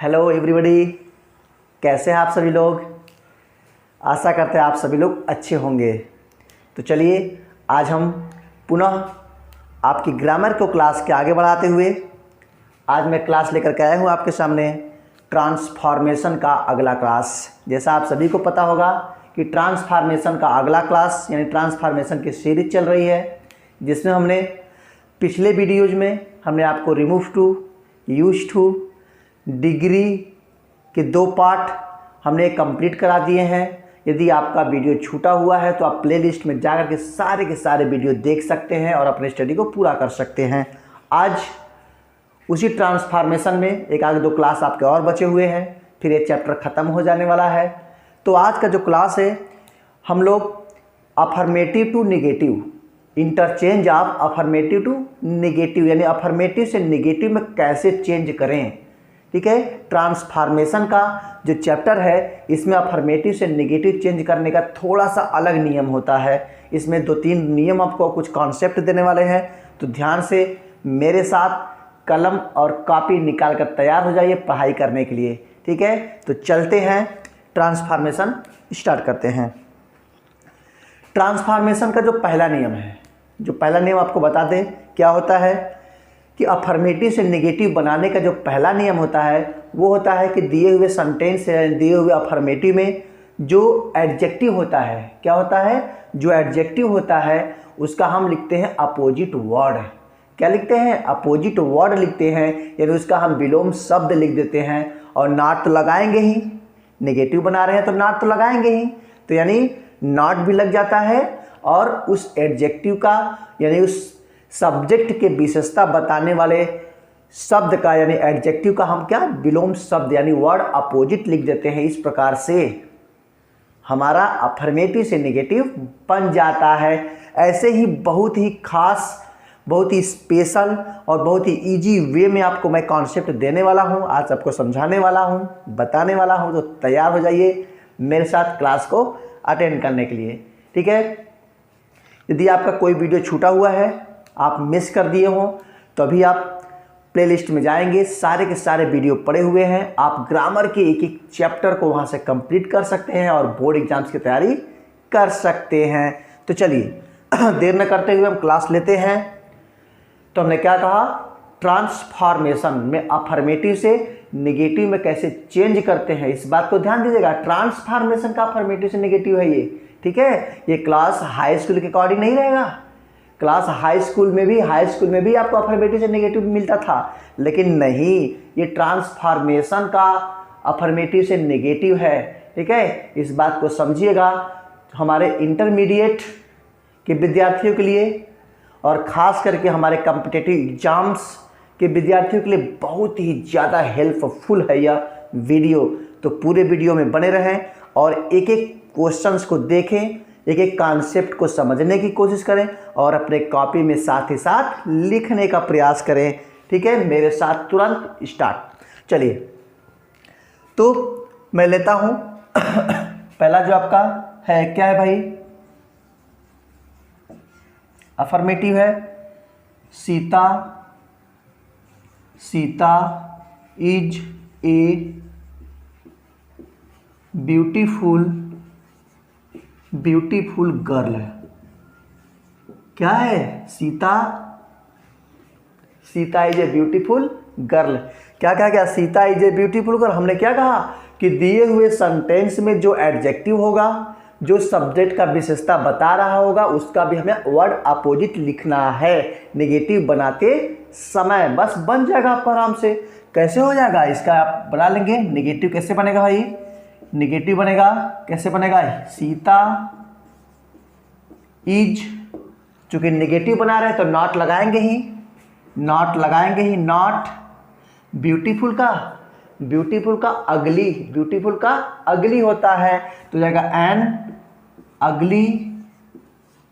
Hello everybody, कैसे हैं आप सभी लोग। आशा करते हैं आप सभी लोग अच्छे होंगे। तो चलिए आज हम पुनः आपकी ग्रामर को क्लास के आगे बढ़ाते हुए आज मैं क्लास लेकर के आया हूँ आपके सामने ट्रांसफॉर्मेशन का अगला क्लास। जैसा आप सभी को पता होगा कि ट्रांसफॉर्मेशन का अगला क्लास यानी ट्रांसफॉर्मेशन की सीरीज चल रही है, जिसमें हमने पिछले वीडियोज में हमने आपको remove too, use too, degree के 2 पार्ट हमने कंप्लीट करा दिए हैं। यदि आपका वीडियो छूटा हुआ है तो आप प्लेलिस्ट में जाकर के सारे वीडियो देख सकते हैं और अपने स्टडी को पूरा कर सकते हैं। आज उसी ट्रांसफॉर्मेशन में एक आगे 2 क्लास आपके और बचे हुए हैं, फिर ये चैप्टर ख़त्म हो जाने वाला है। तो आज का जो क्लास है हम लोग affirmative to negative, interchange of affirmative to negative यानी अफर्मेटिव से नेगेटिव में कैसे चेंज करें, ठीक है। ट्रांसफॉर्मेशन का जो चैप्टर है इसमें अफर्मेटिव से नेगेटिव चेंज करने का थोड़ा सा अलग नियम होता है। इसमें 2-3 नियम आपको कुछ कॉन्सेप्ट देने वाले हैं, तो ध्यान से मेरे साथ कलम और कॉपी निकाल कर तैयार हो जाइए पढ़ाई करने के लिए, ठीक है। तो चलते हैं, ट्रांसफॉर्मेशन स्टार्ट करते हैं। ट्रांसफॉर्मेशन का जो पहला नियम है, जो पहला नियम आपको बता दें क्या होता है कि अफर्मेटिव से नेगेटिव बनाने का जो पहला नियम होता है वो होता है कि दिए हुए सेंटेंस या दिए हुए अफर्मेटिव में जो एडजेक्टिव होता है, क्या होता है, जो एडजेक्टिव होता है उसका हम लिखते हैं अपोजिट वर्ड। क्या लिखते हैं, अपोजिट वर्ड लिखते हैं, यानी उसका हम विलोम शब्द लिख देते हैं। और नॉट तो लगाएंगे ही, नेगेटिव बना रहे हैं तो नॉट तो लगाएंगे ही, तो यानी नॉट भी लग जाता है और उस एडजेक्टिव का यानी उस सब्जेक्ट के विशेषता बताने वाले शब्द का यानी एडजेक्टिव का हम क्या विलोम शब्द यानी वर्ड अपोजिट लिख देते हैं। इस प्रकार से हमारा अफर्मेटिव से नेगेटिव बन जाता है। ऐसे ही बहुत ही खास, बहुत ही स्पेशल और बहुत ही इजी वे में आपको मैं कॉन्सेप्ट देने वाला हूं, आज आपको समझाने वाला हूं, बताने वाला हूं। तो तैयार हो जाइए मेरे साथ क्लास को अटेंड करने के लिए, ठीक है। यदि आपका कोई वीडियो छूटा हुआ है, आप मिस कर दिए हो, तो अभी आप प्लेलिस्ट में जाएंगे, सारे के सारे वीडियो पड़े हुए हैं। आप ग्रामर के एक एक चैप्टर को वहां से कंप्लीट कर सकते हैं और बोर्ड एग्जाम्स की तैयारी कर सकते हैं। तो चलिए देर न करते हुए हम क्लास लेते हैं। तो हमने क्या कहा, ट्रांसफॉर्मेशन में अफर्मेटिव से नेगेटिव में कैसे चेंज करते हैं, इस बात को ध्यान दीजिएगा। ट्रांसफॉर्मेशन का अफर्मेटिव से नेगेटिव है ये, ठीक है। ये क्लास हाई स्कूल के अकॉर्डिंग नहीं रहेगा। क्लास हाई स्कूल में भी आपको अफर्मेटिव से नेगेटिव मिलता था, लेकिन नहीं, ये ट्रांसफॉर्मेशन का अफर्मेटिव से नेगेटिव है, ठीक है। इस बात को समझिएगा। हमारे इंटरमीडिएट के विद्यार्थियों के लिए और ख़ास करके हमारे कॉम्पिटिटिव एग्जाम्स के विद्यार्थियों के लिए बहुत ही ज़्यादा हेल्पफुल है यह वीडियो। तो पूरे वीडियो में बने रहें और एक एक क्वेश्चंस को देखें, एक एक कॉन्सेप्ट को समझने की कोशिश करें और अपने कॉपी में साथ ही साथ लिखने का प्रयास करें, ठीक है। मेरे साथ तुरंत स्टार्ट। चलिए तो मैं लेता हूं पहला जो आपका है, क्या है भाई, अफर्मेटिव है। Sita is a beautiful girl. क्या है, Sita is a beautiful girl. क्या Sita is a beautiful girl. हमने क्या कहा कि दिए हुए सेंटेंस में जो एडजेक्टिव होगा, जो सब्जेक्ट का विशेषता बता रहा होगा, उसका भी हमें वर्ड अपोजिट लिखना है नेगेटिव बनाते समय। बस बन जाएगा आपको आराम से। कैसे हो जाएगा, इसका आप बना लेंगे। नेगेटिव कैसे बनेगा भाई, नेगेटिव बनेगा, कैसे बनेगा, सीता इज, चूंकि नेगेटिव बना रहे हैं तो नॉट लगाएंगे ही, नॉट ब्यूटीफुल का अगली होता है, तो जाएगा एन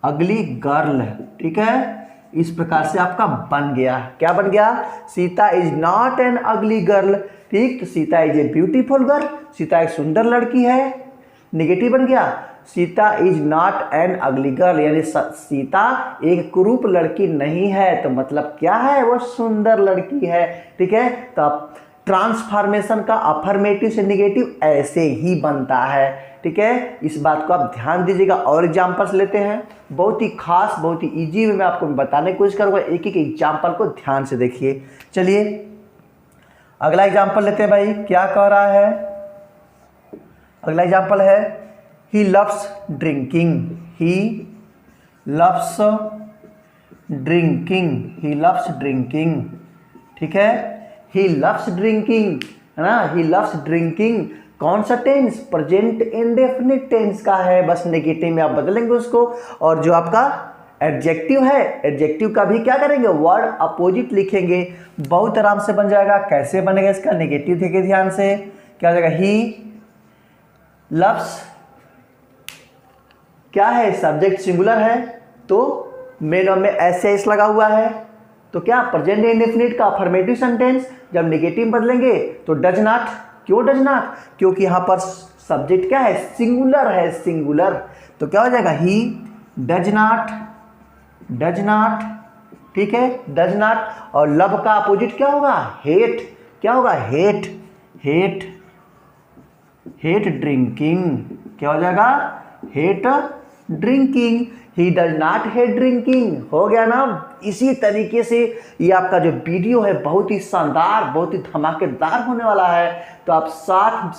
अगली गर्ल, ठीक है। इस प्रकार से आपका बन गया, क्या बन गया, सीता इज नॉट एन अगली गर्ल, ठीक। तो Sita is a beautiful girl, Sita एक सुंदर लड़की है। नेगेटिव बन गया, सीता इज नॉट एन अगली गर्ल, यानी सीता एक कुरूप लड़की नहीं है, तो मतलब क्या है, वो सुंदर लड़की है, ठीक है। तो आप ट्रांसफॉर्मेशन का अफर्मेटिव से निगेटिव ऐसे ही बनता है। ठीक है, इस बात को आप ध्यान दीजिएगा। और एग्जांपल्स लेते हैं, बहुत ही खास, बहुत ही इजी वे में आपको बताने की कोशिश करूँगा। एक एक एग्जाम्पल को ध्यान से देखिए। चलिए अगला एग्जाम्पल लेते हैं भाई, क्या कह रहा है। अगला एग्जाम्पल है he loves drinking, he loves drinking, he loves drinking. ठीक है, ही लव्स ड्रिंकिंग है ना, ही लव्स ड्रिंकिंग कौन सा टेंस, प्रेजेंट इंडेफिनिट टेंस का है, बस नेगेटिव में आप बदलेंगे उसको। और जो आपका एडजेक्टिव है, एडजेक्टिव का भी क्या करेंगे, वर्ड अपोजिट लिखेंगे, बहुत आराम से बन जाएगा। कैसे बनेगा इसका, नेगेटिव देखिए ध्यान से, क्या हो जाएगा, ही लव्स, क्या है, सब्जेक्ट सिंगुलर है तो मेन में एस एस लगा हुआ है, तो क्या प्रेजेंट इंडेफिनिट का अफर्मेटिव सेंटेंस जब नेगेटिव बदलेंगे तो डज नॉट। क्यों डज नॉट, क्योंकि यहां पर सब्जेक्ट क्या है, सिंगुलर है, सिंगुलर। तो क्या हो जाएगा, he does not, does not. ठीक है, डज नॉट। और लव का अपोजिट क्या होगा, हेट। क्या होगा, हेट, हेट, हेट ड्रिंकिंग। क्या हो जाएगा, hate drinking. He does not hate drinking. हो गया ना। इसी तरीके से ये आपका जो वीडियो है बहुत ही शानदार, बहुत ही धमाकेदार होने वाला है। तो आप साथ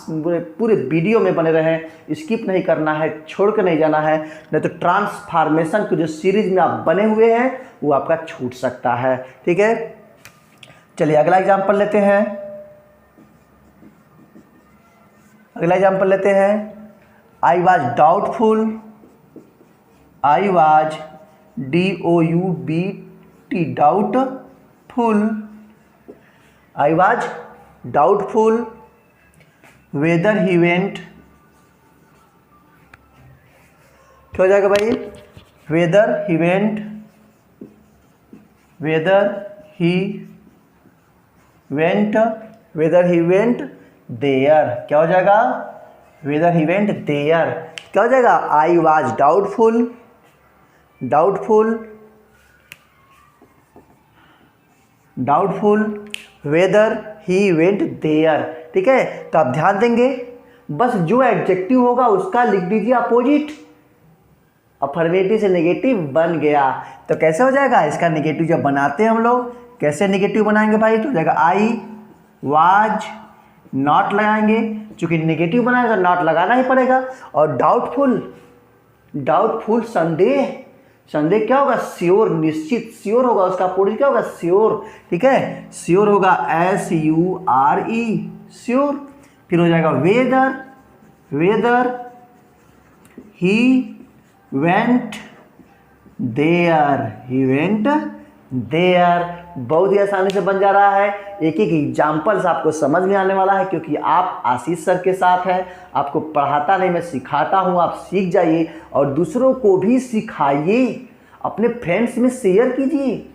पूरे वीडियो में बने रहें, स्किप नहीं करना है, छोड़ के नहीं जाना है, नहीं तो ट्रांसफॉर्मेशन की जो सीरीज में आप बने हुए हैं वो आपका छूट सकता है। ठीक है, चलिए अगला एग्जाम्पल लेते हैं। अगला एग्जाम्पल लेते हैं, I was doubtful, I was DOUBT doubtful, I was doubtful whether he went. क्या हो जाएगा भाई, whether he went, whether he went, whether he went there. क्या हो जाएगा, वेदर ही वेंट देयर। क्या हो जाएगा, I was doubtful, doubtful, doubtful whether he went there. ठीक है, तो आप ध्यान देंगे, बस जो एडजेक्टिव होगा उसका लिख दीजिए अपोजिट, अफर्मेटिव से नेगेटिव बन गया। तो कैसे हो जाएगा, इसका नेगेटिव जब बनाते हैं हम लोग, कैसे नेगेटिव बनाएंगे भाई, तो हो जाएगा आई वाज नॉट लगाएंगे, चूंकि नेगेटिव बनाएगा नॉट लगाना ही पड़ेगा। और डाउटफुल, डाउटफुल संदेह, संदेह क्या होगा, श्योर, निश्चित, श्योर होगा, उसका अपोजिट क्या होगा, श्योर। ठीक है, श्योर होगा SURE, श्योर। फिर हो जाएगा whether, whether he went there, he went there. बहुत ही आसानी से बन जा रहा है। एक एक एग्जाम्पल्स आपको समझ में आने वाला है, क्योंकि आप आशीष सर के साथ हैं, आपको पढ़ाता नहीं मैं सिखाता हूं, आप सीख जाइए और दूसरों को भी सिखाइए, अपने फ्रेंड्स में शेयर कीजिए,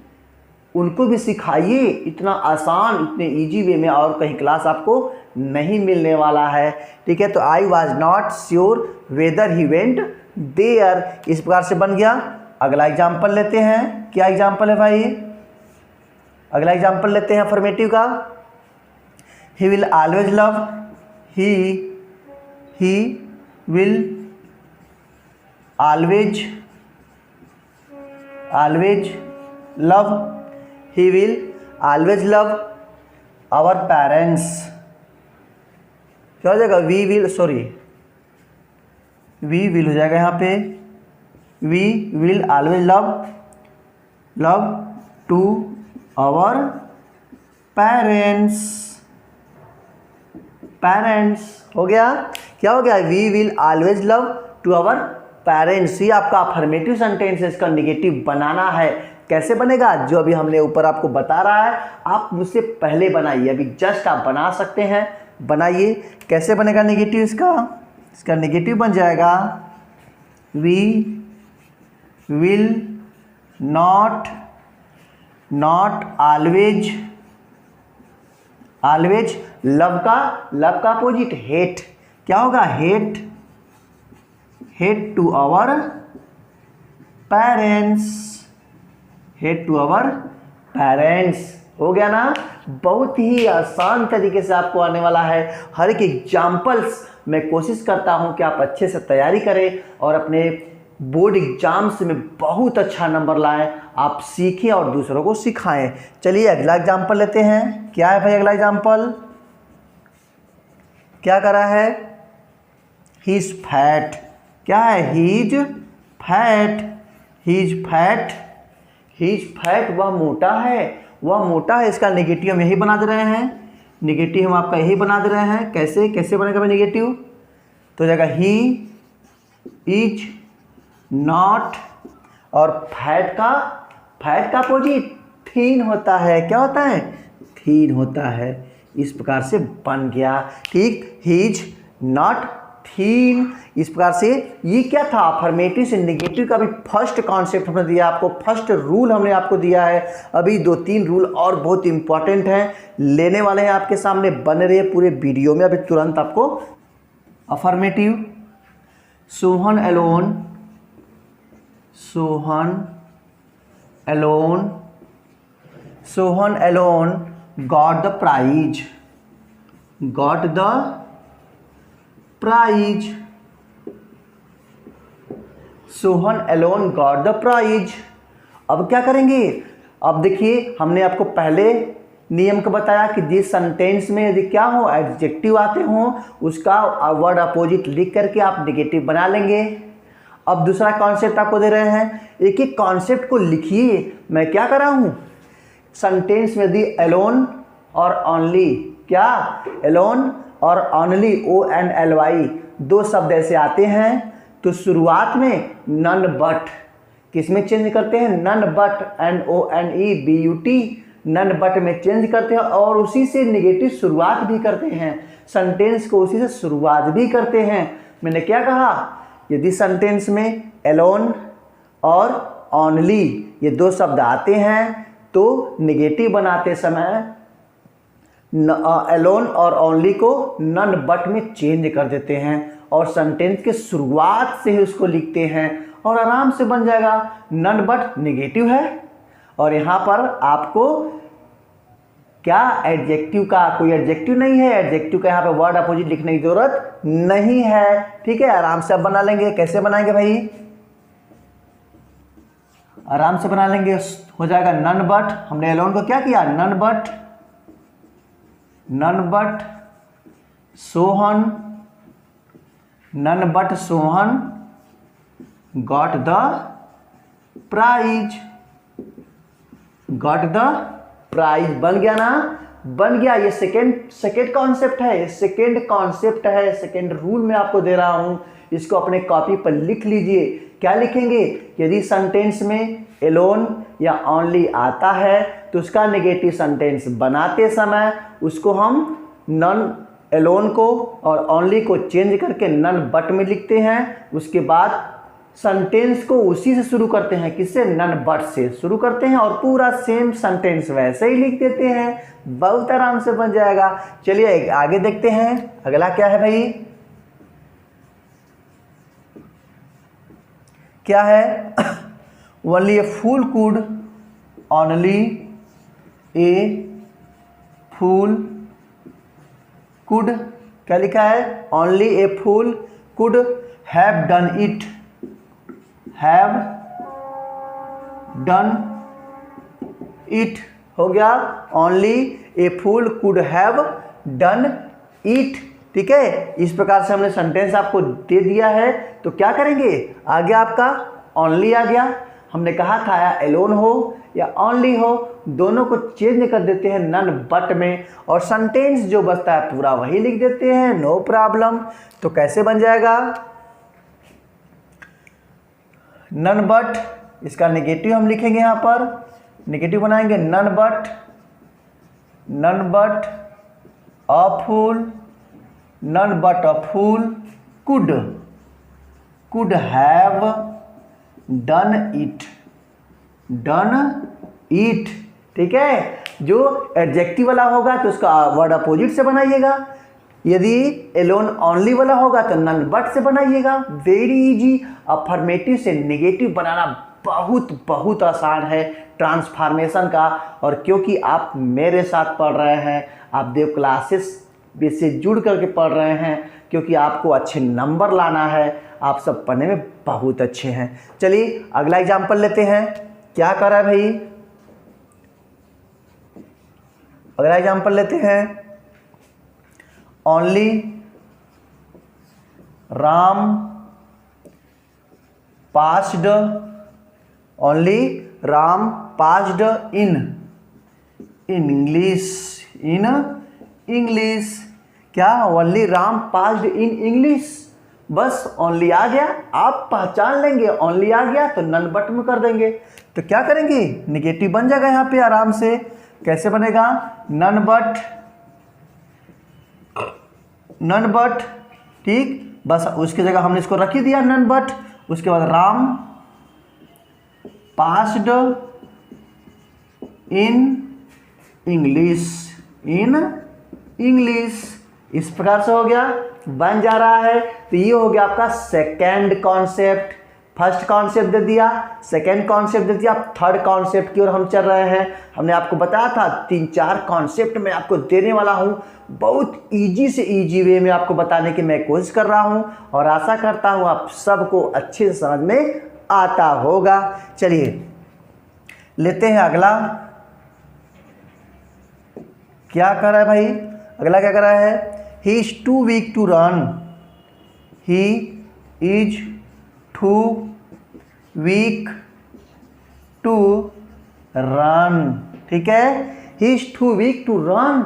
उनको भी सिखाइए। इतना आसान, इतने इजी वे में और कहीं क्लास आपको नहीं मिलने वाला है। ठीक है, तो I was not sure whether he went there, इस प्रकार से बन गया। अगला एग्जाम्पल लेते हैं, क्या एग्जाम्पल है भाई, अगला एग्जाम्पल लेते हैं अफर्मेटिव का, he will always love, he will always, always love, he will always love our parents. क्या हो जाएगा, we will, sorry we will हो जाएगा यहाँ पे, we will always love, love to our parents, parents हो गया। क्या हो गया, we will always love to our parents. ये आपका अफर्मेटिव सेंटेंस है, इसका नेगेटिव बनाना है। कैसे बनेगा, जो अभी हमने ऊपर आपको बता रहा है, आप मुझसे पहले बनाइए, अभी जस्ट आप बना सकते हैं, बनाइए। कैसे बनेगा नेगेटिव इसका, इसका नेगेटिव बन जाएगा we will not, not always, always love का अपोजिट हेट। क्या होगा, hate, hate to our parents, hate to our parents. हो गया ना। बहुत ही आसान तरीके से आपको आने वाला है। हर एक एग्जाम्पल्स मैं कोशिश करता हूं कि आप अच्छे से तैयारी करें और अपने बोर्ड एग्जाम्स में बहुत अच्छा नंबर लाएं, आप सीखें और दूसरों को सिखाएं। चलिए अगला एग्जाम्पल लेते हैं। क्या है भाई अगला एग्जाम्पल? क्या करा है? He is fat. क्या है? He is fat. He is fat. He is fat, वह मोटा है, वह मोटा है। इसका नेगेटिव हम यही बना दे रहे हैं, नेगेटिव हम आपका यही बना दे रहे हैं। कैसे कैसे बनेगा भाई नेगेटिव? तो जाएगा ही इज नॉट, और फैट का अपोजिट थीन होता है। क्या होता है? थीन होता है। इस प्रकार से बन गया। ठीक, ही इज नॉट थीन। इस प्रकार से ये क्या था? अफर्मेटिव से नेगेटिव का भी फर्स्ट कॉन्सेप्ट हमने दिया आपको, फर्स्ट रूल हमने आपको दिया है। अभी 2-3 रूल और बहुत इंपॉर्टेंट हैं, लेने वाले हैं आपके सामने, बन रहे हैं पूरे वीडियो में। अभी तुरंत आपको affirmative, Sohan alone, Sohan alone, Sohan alone got the prize, got the prize, Sohan alone got the prize. अब क्या करेंगे? अब देखिए, हमने आपको पहले नियम को बताया कि जिस सेंटेंस में यदि क्या हो, एडजेक्टिव आते हो, उसका वर्ड अपोजिट लिख करके आप नेगेटिव बना लेंगे। अब दूसरा कॉन्सेप्ट आपको दे रहे हैं, एक एक कॉन्सेप्ट को लिखिए। मैं क्या कर रहा हूँ? सेंटेंस में यदि एलोन और ओनली, क्या एलोन और ओनली, ONLY 2 शब्द ऐसे आते हैं, तो शुरुआत में नन बट, किस में चेंज करते हैं? None but, NONEBUT, none but में चेंज करते हैं और उसी से नेगेटिव शुरुआत भी करते हैं। सेंटेंस को उसी से शुरुआत भी करते हैं। मैंने क्या कहा? यदि सेंटेंस में एलोन और ओनली ये 2 शब्द आते हैं तो नेगेटिव बनाते समय एलोन और ओनली को नन बट में चेंज कर देते हैं और सेंटेंस के शुरुआत से ही उसको लिखते हैं और आराम से बन जाएगा। नन बट नेगेटिव है और यहाँ पर आपको क्या एडजेक्टिव का कोई एडजेक्टिव नहीं है, एडजेक्टिव का यहाँ पे वर्ड अपोजिट लिखने की जरूरत नहीं है। ठीक है, आराम से अब बना लेंगे। कैसे बनाएंगे भाई? आराम से बना लेंगे। हो जाएगा नन बट, हमने एलोन को क्या किया? None but, none but Sohan, none but Sohan got the prize, got the prize. बन गया ना? बन गया। ये सेकेंड कॉन्सेप्ट है, ये सेकेंड कॉन्सेप्ट है, सेकेंड रूल मैं आपको दे रहा हूं। इसको अपने कॉपी पर लिख लीजिए। क्या लिखेंगे? यदि सेंटेंस में एलोन या ओनली आता है तो उसका नेगेटिव सेंटेंस बनाते समय उसको हम नन एलोन को और ओनली को चेंज करके नन बट में लिखते हैं। उसके बाद सेंटेंस को उसी से शुरू करते हैं, किससे? नन बट से शुरू करते हैं और पूरा सेम सेंटेंस वैसे ही लिख देते हैं। बहुत आराम से बन जाएगा। चलिए आगे देखते हैं। अगला क्या है भाई? क्या है? Only a fool could, only a fool could, क्या लिखा है? Only a fool could have done it, have done it. हो गया। Only a fool could have done it. ठीक है, इस प्रकार से हमने सेंटेंस आपको दे दिया है। तो क्या करेंगे? आगे आपका ओनली आ गया। हमने कहा था या एलोन हो या ओनली हो, दोनों को चेंज कर देते हैं नन बट में और सेंटेंस जो बचता है पूरा वही लिख देते हैं, नो प्रॉब्लम। तो कैसे बन जाएगा? नन बट, इसका नेगेटिव हम लिखेंगे यहाँ पर, नेगेटिव बनाएंगे none but, none but a fool, none but a fool could, could have done it, done it. ठीक है, जो एडजेक्टिव वाला होगा तो उसका वर्ड अपोजिट से बनाइएगा। यदि एलोन ओनली वाला होगा तो नन बट से बनाइएगा। Very easy. अफर्मेटिव से नेगेटिव बनाना बहुत बहुत आसान है ट्रांसफॉर्मेशन का। और क्योंकि आप मेरे साथ पढ़ रहे हैं, आप देव क्लासेस से जुड़ करके पढ़ रहे हैं, क्योंकि आपको अच्छे नंबर लाना है, आप सब पढ़ने में बहुत अच्छे हैं। चलिए अगला एग्जाम्पल लेते हैं। क्या कर रहा है भाई, अगला एग्जाम्पल लेते हैं। Only Ram passed, only Ram passed in English, in English. क्या only Ram passed in English, बस ओनली आ गया, आप पहचान लेंगे। ओनली आ गया तो नन बट में कर देंगे, तो क्या करेंगे, निगेटिव बन जाएगा यहाँ पे आराम से। कैसे बनेगा, नन बट, नन बट, ठीक। बस उसकी जगह हमने इसको रख ही दिया नन बट। उसके बाद Ram passed in English, in English. इस प्रकार से हो गया, बन जा रहा है। तो ये हो गया आपका सेकेंड कॉन्सेप्ट। फर्स्ट कॉन्सेप्ट दे दिया, सेकेंड कॉन्सेप्ट दे दिया, थर्ड कॉन्सेप्ट की ओर हम चल रहे हैं। हमने आपको बताया था 3-4 कॉन्सेप्ट मैं आपको देने वाला हूँ, बहुत इजी से इजी वे में आपको बताने की मैं कोशिश कर रहा हूँ, और आशा करता हूँ आप सबको अच्छे से समझ में आता होगा। चलिए लेते हैं अगला। क्या कर रहा है भाई, अगला क्या कर रहा है, he is too weak to run, he is too weak to run, ठीक है। He is too weak to run,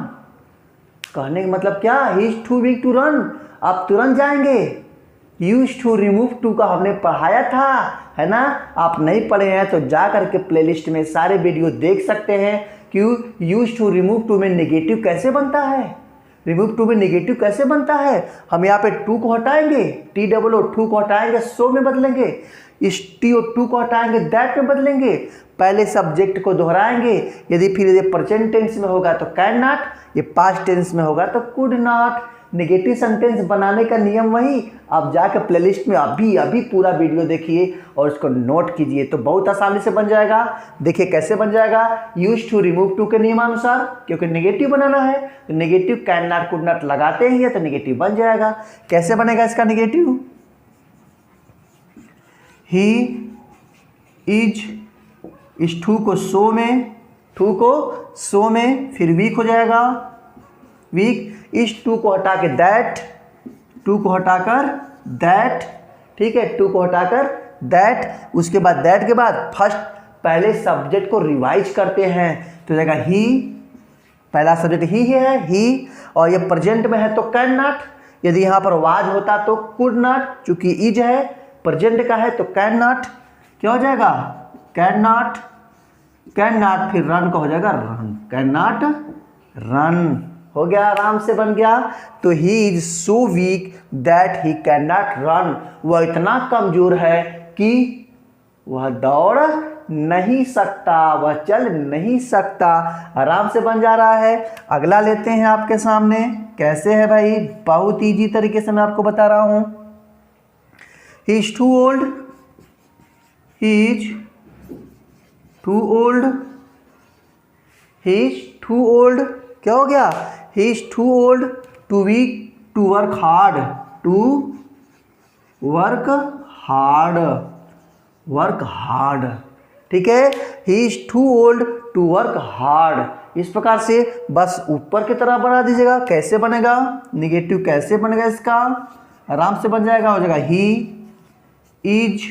कहने का मतलब क्या, he is too weak to run, आप तुरंत जाएंगे। यूज टू रिमूव टू का हमने पढ़ाया था, है ना। आप नहीं पढ़े हैं तो जा करके प्लेलिस्ट में सारे वीडियो देख सकते हैं कि यूज टू रिमूव टू में नेगेटिव कैसे बनता है, रिमूव टू में नेगेटिव कैसे बनता है। हम यहाँ पे टू को हटाएंगे, TOO टू को हटाएंगे, सो में बदलेंगे। इस TO टू को हटाएंगे, दैट में बदलेंगे। पहले सब्जेक्ट को दोहराएंगे, यदि फिर ये प्रेजेंट टेंस में होगा तो कैन नॉट, ये पास्ट टेंस में होगा तो कुड नॉट। नेगेटिव सेंटेंस बनाने का नियम वही, आप जाकर प्लेलिस्ट में अभी पूरा वीडियो देखिए और उसको नोट कीजिए, तो बहुत आसानी से बन जाएगा। देखिए कैसे बन जाएगा, यूज टू रिमूव टू के नियमानुसार, क्योंकि नेगेटिव बनाना है तो negative can not could not लगाते ही है तो नेगेटिव बन जाएगा। कैसे बनेगा इसका नेगेटिव, ही इज, इस टू को सो में, टू को सो में, फिर वीक हो जाएगा, वीक। इस टू को हटा के दैट, टू को हटाकर दैट, ठीक है, टू को हटाकर दैट। उसके बाद दैट के बाद फर्स्ट पहले सब्जेक्ट को रिवाइज करते हैं, तो जाएगा ही, पहला सब्जेक्ट ही है, ही। और ये प्रेजेंट में है तो कैन नॉट, यदि यहाँ पर वाज होता तो कुड नॉट, चूंकि इज है प्रेजेंट का है तो कैन नॉट, क्या हो जाएगा, कैन नॉट, कैन नॉट, फिर रन का हो जाएगा रन, कैन नॉट रन, हो गया, आराम से बन गया। तो he is so weak that he can not run, वह इतना कमजोर है कि वह दौड़ नहीं सकता, वह चल नहीं सकता। आराम से बन जा रहा है। अगला लेते हैं आपके सामने, कैसे है भाई, बहुत इजी तरीके से मैं आपको बता रहा हूं। He is too old, he is too old, he is too old, क्या हो गया, he is too old to weak to work hard, to work hard, work hard, ठीक है। he is too old to work hard, इस प्रकार से बस ऊपर की तरह बना दीजिएगा। कैसे बनेगा, निगेटिव कैसे बनेगा इसका, आराम से बन जाएगा, हो जाएगा he is,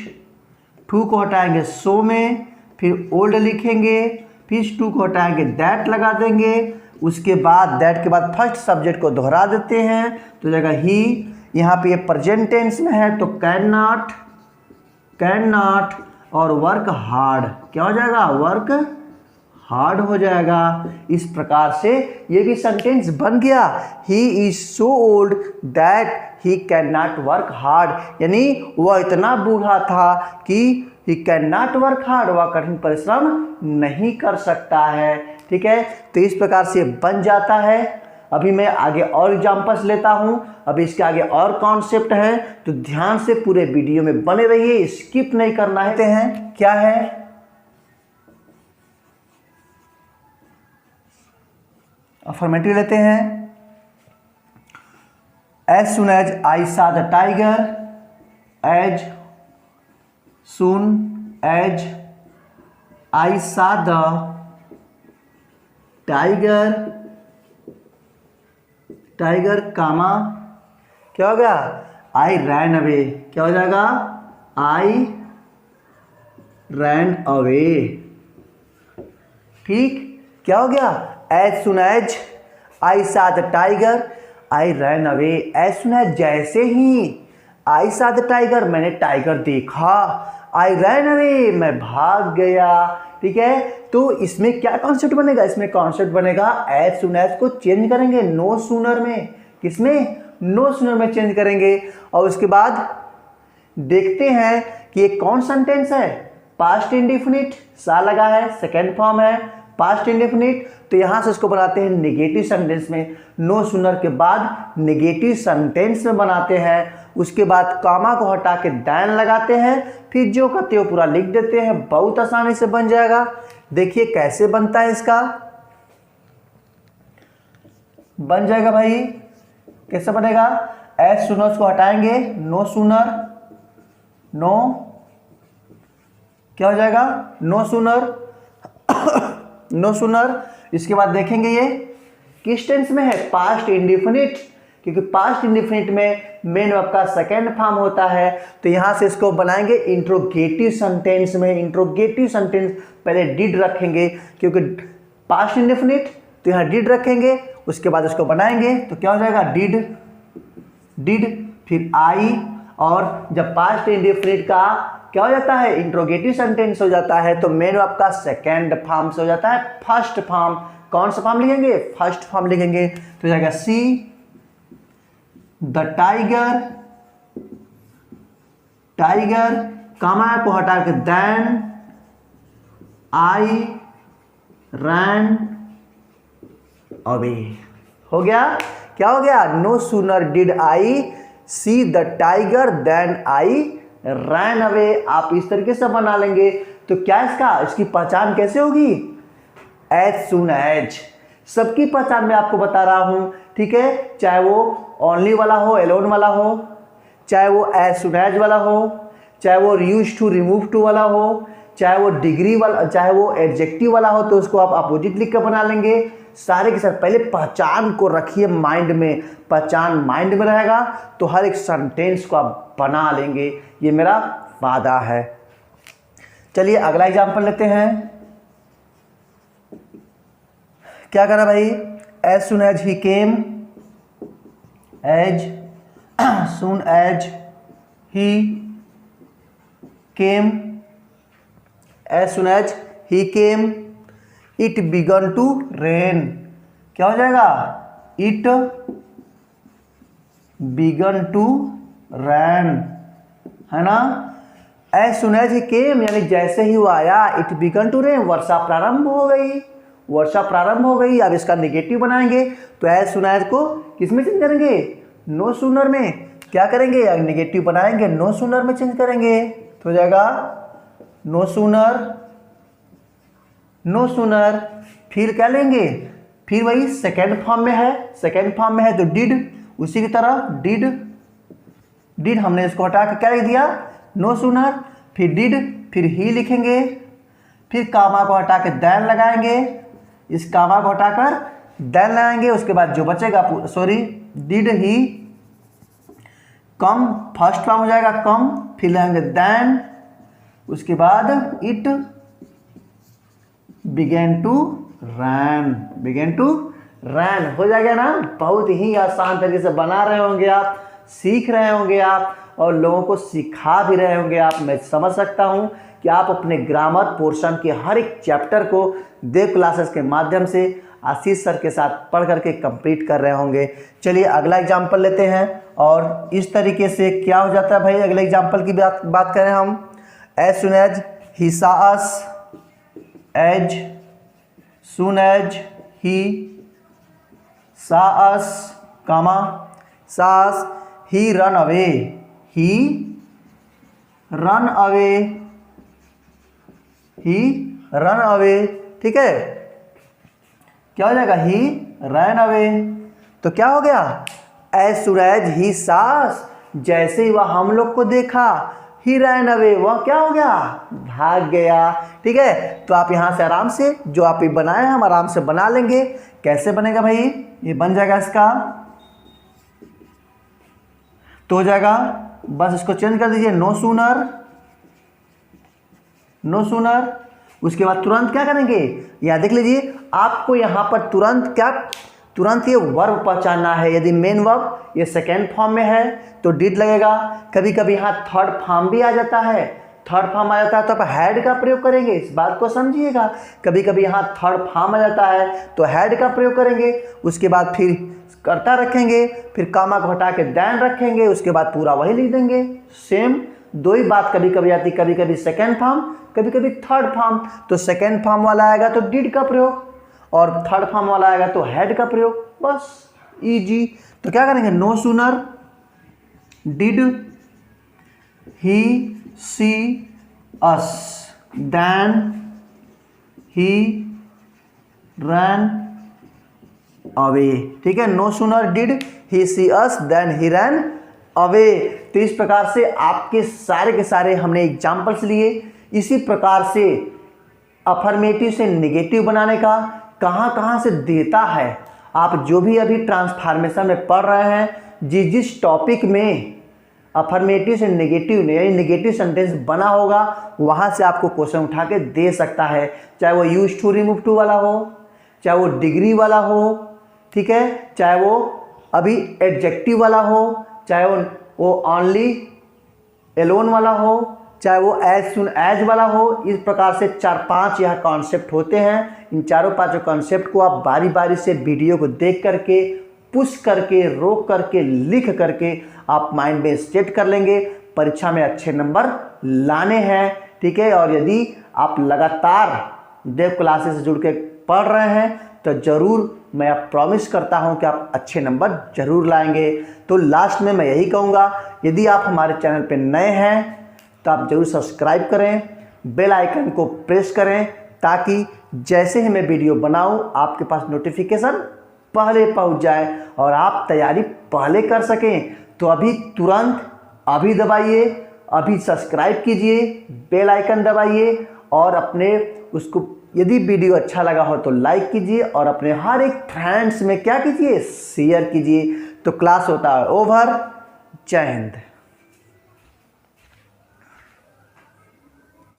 टू को हटाएंगे सो में, फिर ओल्ड लिखेंगे, फिर टू को हटाएंगे दैट लगा देंगे। उसके बाद दैट के बाद फर्स्ट सब्जेक्ट को दोहरा देते हैं, तो जाएगा ही। यहाँ पे ये प्रेजेंट टेंस में है तो कैन नॉट, कैन नॉट, और वर्क हार्ड, क्या हो जाएगा, वर्क हार्ड हो जाएगा। इस प्रकार से ये भी सेंटेंस बन गया, he is so old that he can not work hard, यानी वह इतना बूढ़ा था कि he can not work hard, वह कठिन परिश्रम नहीं कर सकता है, ठीक है। तो इस प्रकार से बन जाता है। अभी मैं आगे और एग्जाम्पल्स लेता हूं, अभी इसके आगे और कॉन्सेप्ट है, तो ध्यान से पूरे वीडियो में बने रहिए, स्किप नहीं करना है। क्या है? अफर्मेटिव लेते हैं। As soon as I saw the tiger, as soon as I saw the tiger, कामा क्या हो गया? I ran away। क्या हो जाएगा? I ran away। ठीक, क्या हो गया? As soon as I saw the tiger, I ran away। as soon as जैसे ही I saw the tiger, मैंने टाइगर देखा, I ran away, मैं भाग गया। ठीक है, तो इसमें क्या कॉन्सेप्ट बनेगा? इसमें कॉन्सेप्ट बनेगा as soon as को चेंज करेंगे no sooner में। किसमें? no sooner में चेंज करेंगे। और उसके बाद देखते हैं कि ये कौन सेंटेंस है? पास्ट इंडिफिनिट, सा लगा है, सेकेंड फॉर्म है पास्ट इंडेफिनिट, तो यहां से इसको बनाते हैं नेगेटिव सेंटेंस में। नो सूनर के बाद नेगेटिव सेंटेंस में बनाते हैं, उसके बाद कामा को हटा के दैन लगाते हैं, फिर जो कहते हो पूरा लिख देते हैं, बहुत आसानी से बन जाएगा। देखिए कैसे बनता है, इसका बन जाएगा भाई, कैसे बनेगा? एज सूनर को हटाएंगे, नो सूनर, नो क्या हो जाएगा? No sooner, no sooner. इसके बाद देखेंगे ये किस टेंस में है? पास्ट इंडिफिनिट, क्योंकि पास्ट इंडिफिनिट में मेन वर्ब का सेकेंड फॉर्म होता है, तो यहां से इसको बनाएंगे इंट्रोगेटिव सेंटेंस में। इंट्रोगेटिव सेंटेंस पहले डिड रखेंगे, क्योंकि पास्ट इंडिफिनिट, तो यहां डिड रखेंगे, उसके बाद इसको बनाएंगे, तो क्या हो जाएगा? डिड, डिड, फिर आई, और जब पास्ट इंडिफिनिट का क्या हो जाता है? इंट्रोगेटिव सेंटेंस हो जाता है, तो मेन वर्ब का सेकेंड फॉर्म से हो जाता है फर्स्ट फॉर्म। कौन सा फॉर्म लिखेंगे? फर्स्ट फॉर्म लिखेंगे, तो हो जाएगा सी द टाइगर, टाइगर, कामा को हटा के देन आई रैन अवे। हो गया? क्या हो गया? No sooner did I see the tiger then I ran away. आप इस तरीके से बना लेंगे, तो क्या इसकी पहचान कैसे होगी? एज सून एज, सबकी पहचान मैं आपको बता रहा हूं, ठीक है, चाहे वो ओनली वाला हो, एलोन वाला हो, चाहे वो एज सून एज वाला हो, चाहे वो यूज टू रिमूव टू वाला हो, चाहे वो डिग्री वाला, चाहे वो एडजेक्टिव वाला हो, तो उसको आप अपोजिट लिख कर बना लेंगे। सारे के साथ पहले पहचान को रखिए माइंड में, पहचान माइंड में रहेगा तो हर एक सेंटेंस को आप बना लेंगे, ये मेरा वादा है। चलिए अगला एग्जांपल लेते हैं। क्या करा भाई? As soon as he came, as soon as he came, as soon as he came it began to rain. क्या हो जाएगा? इट बिगन टू रैन, है ना। एज सुन एज ही केम यानी जैसे ही वो आया, इट बिगन टू रेन, वर्षा प्रारंभ हो गई, वर्षा प्रारंभ हो गई। अब इसका नेगेटिव बनाएंगे, तो एज सुन एज को किस में चेंज करेंगे? नो सूनर में। क्या करेंगे? नेगेटिव बनाएंगे, नो सूनर में चेंज करेंगे, तो हो जाएगा नो सूनर, नो सूनर। फिर क्या लेंगे? फिर वही सेकेंड फॉर्म में है, सेकेंड फॉर्म में है तो डिड, उसी की तरह डिड, डिड हमने इसको हटा के क्या लिख दिया? No sooner. फिर डिड, फिर ही लिखेंगे, फिर कामा को हटा के दैन लगाएंगे, इस कामा को हटाकर दैन लगाएंगे, उसके बाद जो बचेगा, sorry, did he come, first form हो जाएगा कम, फिर लगाएंगे दैन, उसके बाद it began to rain, began to rain हो जाएगा ना। बहुत ही आसान तरीके से बना रहे होंगे आप, सीख रहे होंगे आप, और लोगों को सिखा भी रहे होंगे आप। मैं समझ सकता हूं कि आप अपने ग्रामर पोर्शन के हर एक चैप्टर को देव क्लासेस के माध्यम से आशीष सर के साथ पढ़ करके कंप्लीट कर रहे होंगे। चलिए अगला एग्जाम्पल लेते हैं, और इस तरीके से क्या हो जाता है भाई? अगले एग्जाम्पल की बात करें हम। एज सुन एज ही सा अस, एज सुन एज ही सास कामा सास, ही रन अवे, ही रन अवे, ही रन अवे, ठीक है। क्या हो जाएगा, ही रन अवे। तो क्या हो गया, एज सून एज ही सास, जैसे ही वह हम लोग को देखा, ही रैन अवे, वह क्या हो गया, भाग गया, ठीक है। तो आप यहाँ से आराम से जो आप ये बनाए हैं हम आराम से बना लेंगे। कैसे बनेगा भाई, ये बन जाएगा इसका, तो हो जाएगा, बस इसको चेंज कर दीजिए, नो सूनर, नो सूनर। उसके बाद तुरंत क्या करेंगे, यहाँ देख लीजिए, आपको यहाँ पर तुरंत क्या, तुरंत ये वर्ब पहचानना है। यदि मेन वर्ब ये सेकेंड फॉर्म में है तो डिड लगेगा। कभी कभी यहाँ थर्ड फॉर्म भी आ जाता है, थर्ड फॉर्म आ जाता है तो आप हैड का प्रयोग करेंगे, इस बात को समझिएगा। कभी कभी यहाँ थर्ड फॉर्म आ जाता है तो हैड का प्रयोग करेंगे। उसके बाद फिर कर्ता रखेंगे, फिर कामा को हटा के दैन रखेंगे, उसके बाद पूरा वही लिख देंगे। सेम दो ही बात कभी कभी आती, कभी कभी सेकेंड फॉर्म, कभी कभी थर्ड फॉर्म। तो सेकेंड फॉर्म वाला आएगा तो डिड का प्रयोग, और थर्ड फॉर्म वाला आएगा तो हैड का प्रयोग, बस इजी। तो क्या करेंगे, no sooner did he see us then he ran away, ठीक है। No sooner did he see us then he ran away. तो इस प्रकार से आपके सारे के सारे हमने एग्जाम्पल्स लिए। इसी प्रकार से अफर्मेटिव से नेगेटिव बनाने का कहाँ कहाँ से देता है, आप जो भी अभी ट्रांसफॉर्मेशन में पढ़ रहे हैं, जिस जिस टॉपिक में अफर्मेटिव से नेगेटिव यानी नेगेटिव सेंटेंस बना होगा, वहाँ से आपको क्वेश्चन उठा के दे सकता है। चाहे वो यूज टू रिमूव टू वाला हो, चाहे वो डिग्री वाला हो, ठीक है, चाहे वो अभी एडजेक्टिव वाला हो, चाहे वो ओनली एलोन वाला हो, चाहे वो एज सुन एज वाला हो। इस प्रकार से 4-5 यह कॉन्सेप्ट होते हैं। इन चारों पांचों कॉन्सेप्ट को आप बारी बारी से वीडियो को देख करके, पुश करके, रोक करके, लिख करके आप माइंड में सेट कर लेंगे। परीक्षा में अच्छे नंबर लाने हैं, ठीक है। और यदि आप लगातार देव क्लासेस से जुड़ के पढ़ रहे हैं तो ज़रूर मैं आप प्रॉमिस करता हूं कि आप अच्छे नंबर ज़रूर लाएंगे। तो लास्ट में मैं यही कहूँगा, यदि आप हमारे चैनल पर नए हैं तो आप ज़रूर सब्सक्राइब करें, बेल आइकन को प्रेस करें, ताकि जैसे ही मैं वीडियो बनाऊं आपके पास नोटिफिकेशन पहले पहुंच जाए और आप तैयारी पहले कर सकें। तो अभी तुरंत अभी दबाइए, अभी सब्सक्राइब कीजिए, बेल आइकन दबाइए, और अपने उसको यदि वीडियो अच्छा लगा हो तो लाइक कीजिए, और अपने हर एक फ्रेंड्स में क्या कीजिए, शेयर कीजिए। तो क्लास होता है ओवर। जय हिंद।